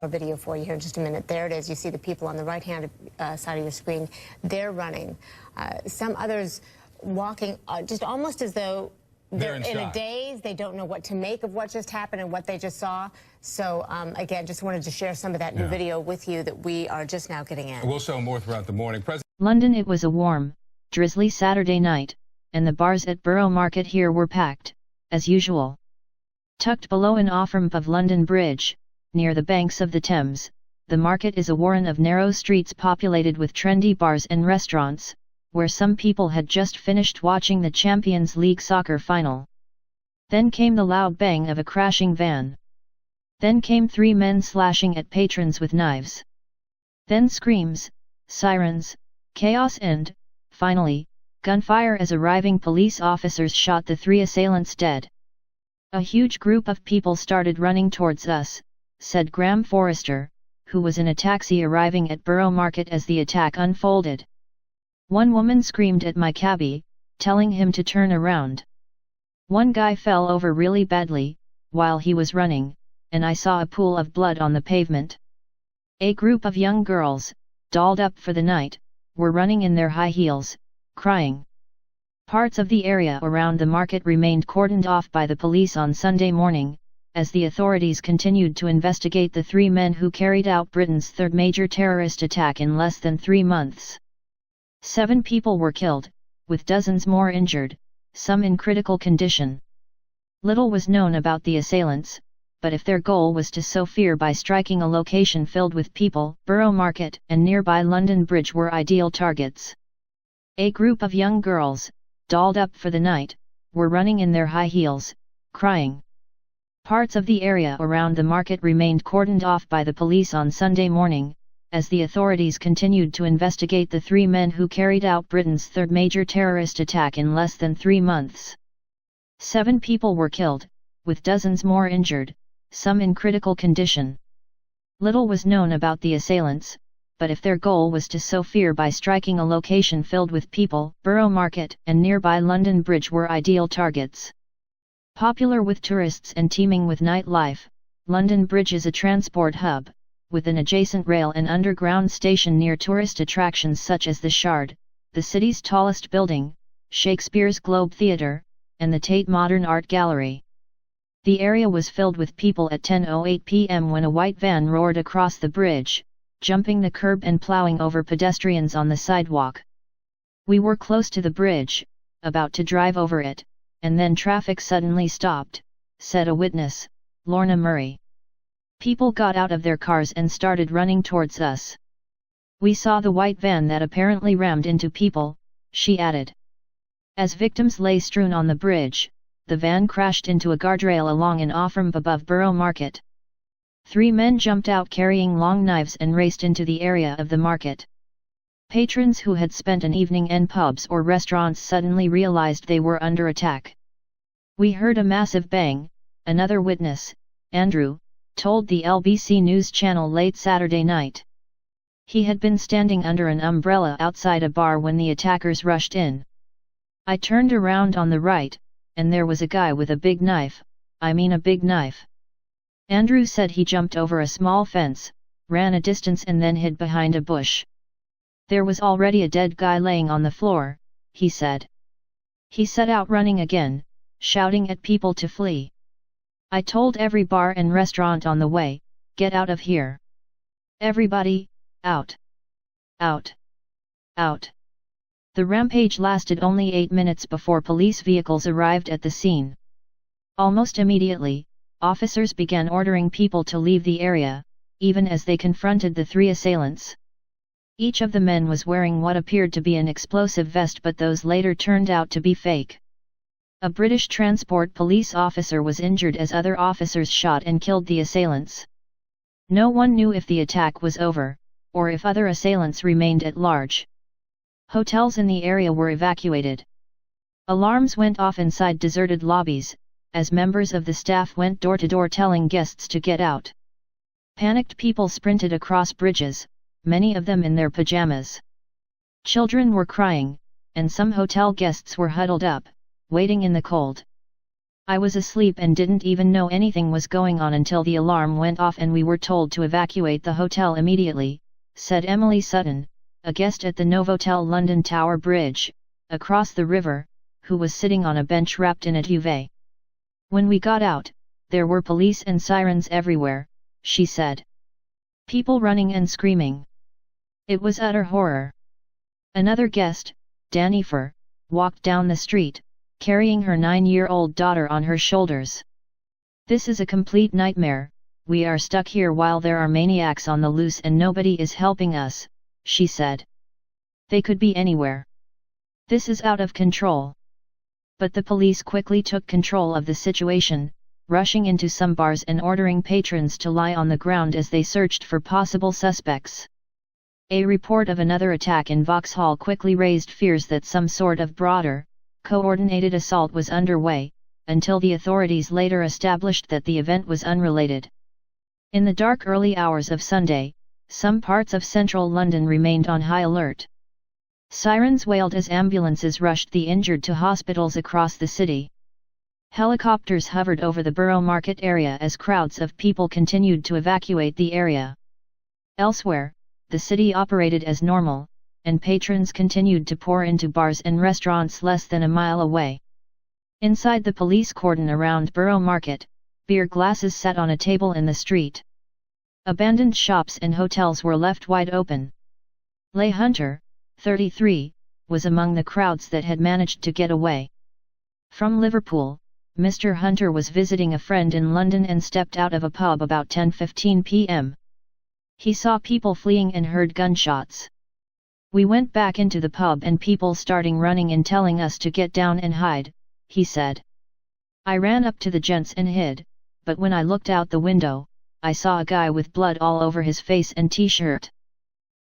video for you here in just a minute. There it is. You see the people on the right-hand side of your screen. They're running. Some others walking just almost as though they're in a daze. They don't know what to make of what just happened and what they just saw. So, again, just wanted to share some of that new video with you that we are just now getting in. We'll show more throughout the morning. London. It was a warm, drizzly Saturday night, and the bars at Borough Market here were packed, as usual. Tucked below an off-ramp of London Bridge, near the banks of the Thames, the market is a warren of narrow streets populated with trendy bars and restaurants, where some people had just finished watching the Champions League soccer final. Then came the loud bang of a crashing van. Then came 3 men slashing at patrons with knives. Then screams, sirens, chaos and, finally, gunfire as arriving police officers shot the 3 assailants dead. A huge group of people started running towards us, said Graham Forrester, who was in a taxi arriving at Borough Market as the attack unfolded. One woman screamed at my cabbie, telling him to turn around. One guy fell over really badly, while he was running, and I saw a pool of blood on the pavement. A group of young girls, dolled up for the night, were running in their high heels, crying. Parts of the area around the market remained cordoned off by the police on Sunday morning, as the authorities continued to investigate the 3 men who carried out Britain's 3rd major terrorist attack in less than 3 months. 7 people were killed, with dozens more injured, some in critical condition. Little was known about the assailants, but if their goal was to sow fear by striking a location filled with people, Borough Market and nearby London Bridge were ideal targets. A group of young girls, dolled up for the night, were running in their high heels, crying. Parts of the area around the market remained cordoned off by the police on Sunday morning, as the authorities continued to investigate the 3 men who carried out Britain's 3rd major terrorist attack in less than 3 months. 7 people were killed, with dozens more injured, some in critical condition. Little was known about the assailants, but if their goal was to sow fear by striking a location filled with people, Borough Market and nearby London Bridge were ideal targets. Popular with tourists and teeming with nightlife, London Bridge is a transport hub, with an adjacent rail and underground station near tourist attractions such as the Shard, the city's tallest building, Shakespeare's Globe Theatre, and the Tate Modern Art Gallery. The area was filled with people at 10:08 p.m. when a white van roared across the bridge, jumping the curb and plowing over pedestrians on the sidewalk. We were close to the bridge, about to drive over it, and then traffic suddenly stopped, said a witness, Lorna Murray. People got out of their cars and started running towards us. We saw the white van that apparently rammed into people, she added. As victims lay strewn on the bridge, the van crashed into a guardrail along an off-ramp above Borough Market. 3 men jumped out carrying long knives and raced into the area of the market. Patrons who had spent an evening in pubs or restaurants suddenly realized they were under attack. We heard a massive bang, another witness, Andrew, told the LBC News Channel late Saturday night. He had been standing under an umbrella outside a bar when the attackers rushed in. I turned around on the right, and there was a guy with a big knife, a big knife. Andrew said he jumped over a small fence, ran a distance and then hid behind a bush. There was already a dead guy laying on the floor, he said. He set out running again, shouting at people to flee. I told every bar and restaurant on the way, get out of here. Everybody, out. Out. Out. The rampage lasted only 8 minutes before police vehicles arrived at the scene. Almost immediately, officers began ordering people to leave the area, even as they confronted the 3 assailants. Each of the men was wearing what appeared to be an explosive vest, but those later turned out to be fake. A British transport police officer was injured as other officers shot and killed the assailants. No one knew if the attack was over, or if other assailants remained at large. Hotels in the area were evacuated. Alarms went off inside deserted lobbies, as members of the staff went door to door telling guests to get out. Panicked people sprinted across bridges, many of them in their pajamas. Children were crying, and some hotel guests were huddled up, waiting in the cold. I was asleep and didn't even know anything was going on until the alarm went off and we were told to evacuate the hotel immediately, said Emily Sutton, a guest at the Novotel London Tower Bridge, across the river, who was sitting on a bench wrapped in a duvet. When we got out, there were police and sirens everywhere, she said. People running and screaming. It was utter horror. Another guest, Danifer, walked down the street, carrying her 9-year-old daughter on her shoulders. This is a complete nightmare, we are stuck here while there are maniacs on the loose and nobody is helping us, she said. They could be anywhere. This is out of control. But the police quickly took control of the situation, rushing into some bars and ordering patrons to lie on the ground as they searched for possible suspects. A report of another attack in Vauxhall quickly raised fears that some sort of broader, coordinated assault was underway, until the authorities later established that the event was unrelated. In the dark early hours of Sunday, some parts of central London remained on high alert. Sirens wailed as ambulances rushed the injured to hospitals across the city. Helicopters hovered over the Borough Market area as crowds of people continued to evacuate the area. Elsewhere, the city operated as normal, and patrons continued to pour into bars and restaurants less than a mile away. Inside the police cordon around Borough Market, beer glasses sat on a table in the street. Abandoned shops and hotels were left wide open. Leigh Hunter, 33, was among the crowds that had managed to get away. From Liverpool, Mr. Hunter was visiting a friend in London and stepped out of a pub about 10:15 p.m. He saw people fleeing and heard gunshots. We went back into the pub and people starting running and telling us to get down and hide, he said. I ran up to the gents and hid, but when I looked out the window, I saw a guy with blood all over his face and t-shirt.